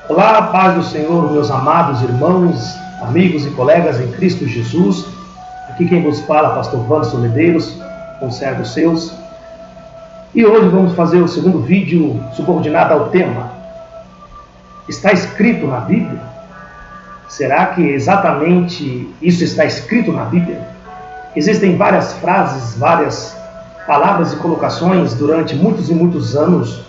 Olá, paz do Senhor, meus amados irmãos, amigos e colegas em Cristo Jesus. Aqui quem vos fala, pastor Wanderson Medeiros, conservos seus. E hoje vamos fazer o segundo vídeo subordinado ao tema. Está escrito na Bíblia? Será que exatamente isso está escrito na Bíblia? Existem várias frases, várias palavras e colocações durante muitos e muitos anos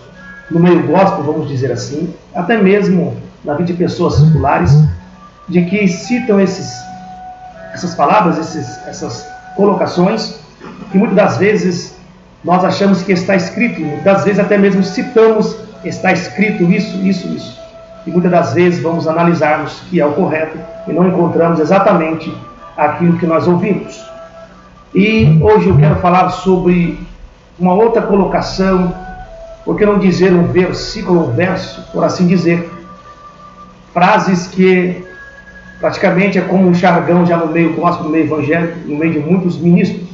no meio gospel, vamos dizer assim, até mesmo na vida de pessoas seculares, de que citam essas palavras, essas colocações, que muitas das vezes nós achamos que está escrito, muitas vezes até mesmo citamos, está escrito isso. E muitas das vezes vamos analisarmos que é o correto e não encontramos exatamente aquilo que nós ouvimos. E hoje eu quero falar sobre uma outra colocação, por que não dizer um versículo, um verso, por assim dizer. Frases que praticamente é como um jargão já no meio gospel, no meio evangélico, no meio de muitos ministros.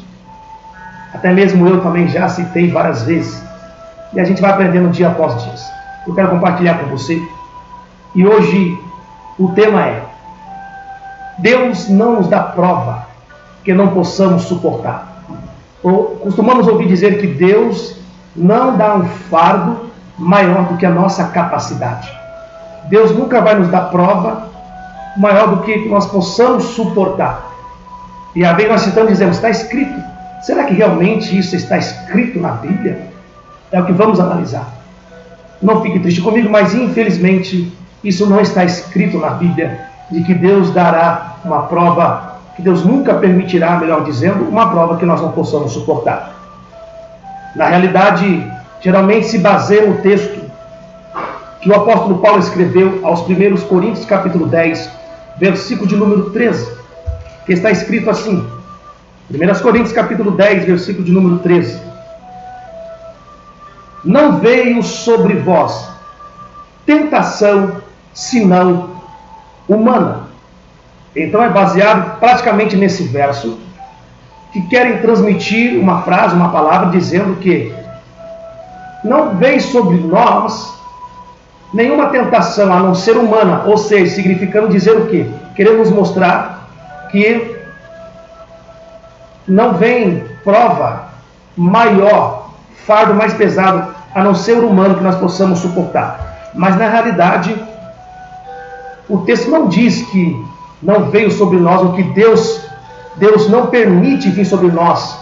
Até mesmo eu também já citei várias vezes. E a gente vai aprendendo dia após dia. Eu quero compartilhar com você. E hoje o tema é: Deus não nos dá prova que não possamos suportar. Costumamos ouvir dizer que Deus não dá um fardo maior do que a nossa capacidade. Deus nunca vai nos dar prova maior do que nós possamos suportar. E às vezes nós citamos e dizemos, está escrito. Será que realmente isso está escrito na Bíblia? É o que vamos analisar. Não fique triste comigo, mas infelizmente isso não está escrito na Bíblia, de que Deus dará uma prova, que Deus nunca permitirá, melhor dizendo, uma prova que nós não possamos suportar. Na realidade, geralmente se baseia no texto que o apóstolo Paulo escreveu aos 1 Coríntios, capítulo 10, versículo de número 13, que está escrito assim, 1 Coríntios, capítulo 10, versículo de número 13. Não veio sobre vós tentação, senão humana. Então é baseado praticamente nesse verso, que querem transmitir uma frase, uma palavra, dizendo que não veio sobre nós nenhuma tentação a não ser humana, ou seja, significando dizer o quê? Queremos mostrar que não vem prova maior, fardo mais pesado, a não ser o humano que nós possamos suportar. Mas na realidade, o texto não diz que não veio sobre nós o que Deus não permite vir sobre nós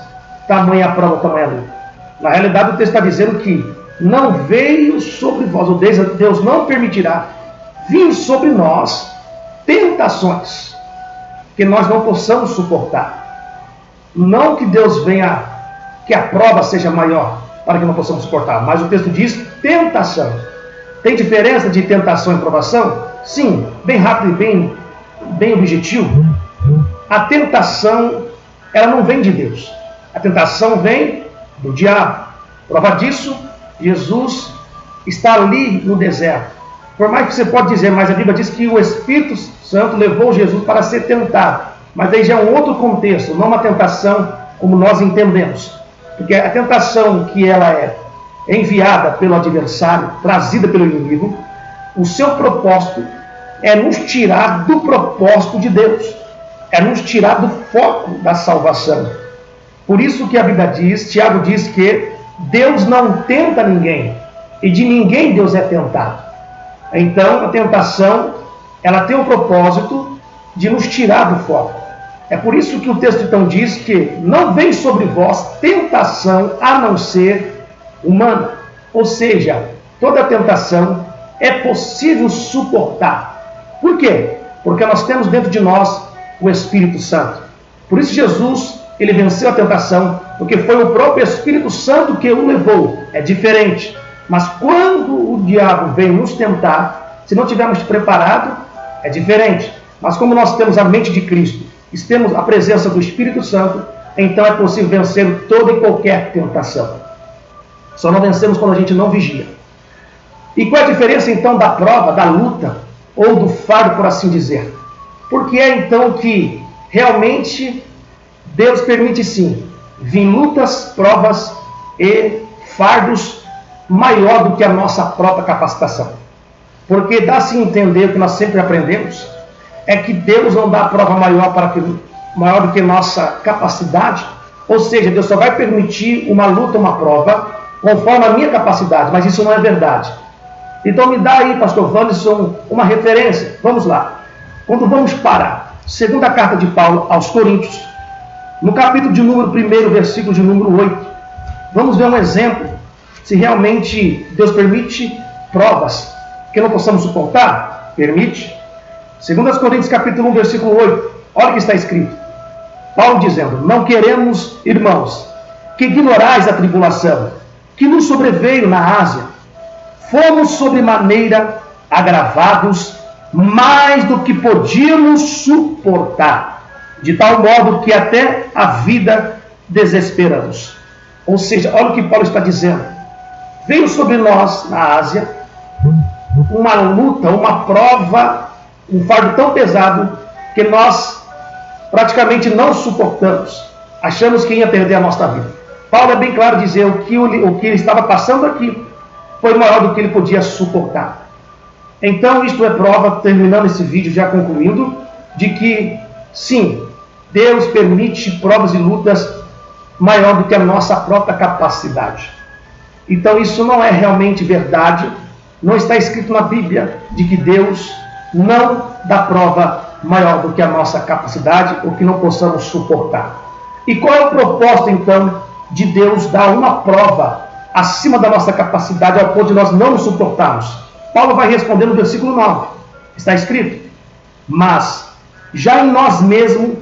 tamanha prova, tamanha luta. Na realidade, o texto está dizendo que não veio sobre vós, ou Deus não permitirá vir sobre nós tentações que nós não possamos suportar. Não que Deus venha, que a prova seja maior para que não possamos suportar, mas o texto diz tentação. Tem diferença de tentação e provação? Sim, bem rápido e bem objetivo. A tentação, ela não vem de Deus. A tentação vem do diabo. Prova disso, Jesus está ali no deserto. Por mais que você pode dizer, mas a Bíblia diz que o Espírito Santo levou Jesus para ser tentado. Mas aí já é um outro contexto, não uma tentação como nós entendemos. Porque a tentação que ela é enviada pelo adversário, trazida pelo inimigo, o seu propósito é nos tirar do propósito de Deus. É nos tirar do foco da salvação. Por isso que a Bíblia diz, Tiago diz que Deus não tenta ninguém, e de ninguém Deus é tentado. Então, a tentação, ela tem o propósito de nos tirar do foco. É por isso que o texto então diz que não vem sobre vós tentação a não ser humana. Ou seja, toda tentação é possível suportar. Por quê? Porque nós temos dentro de nós o Espírito Santo. Por isso Jesus, ele venceu a tentação, porque foi o próprio Espírito Santo que o levou. É diferente. Mas quando o diabo vem nos tentar, se não tivermos preparado, é diferente. Mas como nós temos a mente de Cristo, temos a presença do Espírito Santo, então é possível vencer toda e qualquer tentação. Só não vencemos quando a gente não vigia. E qual é a diferença então da prova, da luta, ou do fardo, por assim dizer? Porque é então que realmente Deus permite sim vir lutas, provas e fardos maior do que a nossa própria capacitação. Porque dá-se a entender o que nós sempre aprendemos, é que Deus não dá prova maior do que nossa capacidade, ou seja, Deus só vai permitir uma luta, uma prova, conforme a minha capacidade, mas isso não é verdade. Então me dá aí, pastor Wanderson, uma referência. Vamos lá. Quando vamos para a segunda carta de Paulo aos Coríntios, no capítulo de número 1, versículo de número 8, vamos ver um exemplo, se realmente Deus permite provas que não possamos suportar. Permite. 2 Coríntios capítulo 1, versículo 8, olha o que está escrito. Paulo dizendo: não queremos, irmãos, que ignorais a tribulação que nos sobreveio na Ásia. Fomos sobremaneira agravados, mais do que podíamos suportar, de tal modo que até a vida desesperamos. Ou seja, olha o que Paulo está dizendo. Veio sobre nós, na Ásia, uma luta, uma prova, um fardo tão pesado que nós praticamente não suportamos. Achamos que ia perder a nossa vida. Paulo é bem claro dizer o que ele estava passando aqui foi maior do que ele podia suportar. Então, isto é prova, terminando esse vídeo, já concluindo, de que, sim, Deus permite provas e lutas maior do que a nossa própria capacidade. Então, isso não é realmente verdade. Não está escrito na Bíblia de que Deus não dá prova maior do que a nossa capacidade ou que não possamos suportar. E qual é o propósito, então, de Deus dar uma prova acima da nossa capacidade ao ponto de nós não nos suportarmos? Paulo vai responder no versículo 9. Está escrito: mas já em nós mesmos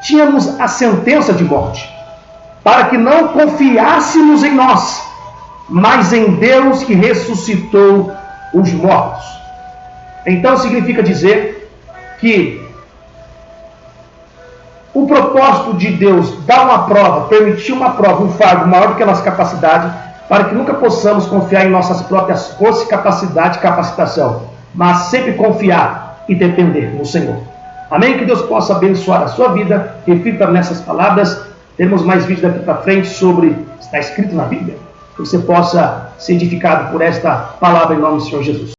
tínhamos a sentença de morte, para que não confiássemos em nós, mas em Deus que ressuscitou os mortos. Então significa dizer que o propósito de Deus dar uma prova, permitir uma prova, um fardo maior do que a nossa capacidade, para que nunca possamos confiar em nossas próprias forças, capacidade e capacitação, mas sempre confiar e depender no Senhor. Amém? Que Deus possa abençoar a sua vida. Reflita nessas palavras. Teremos mais vídeos daqui para frente sobre, está escrito na Bíblia, que você possa ser edificado por esta palavra em nome do Senhor Jesus.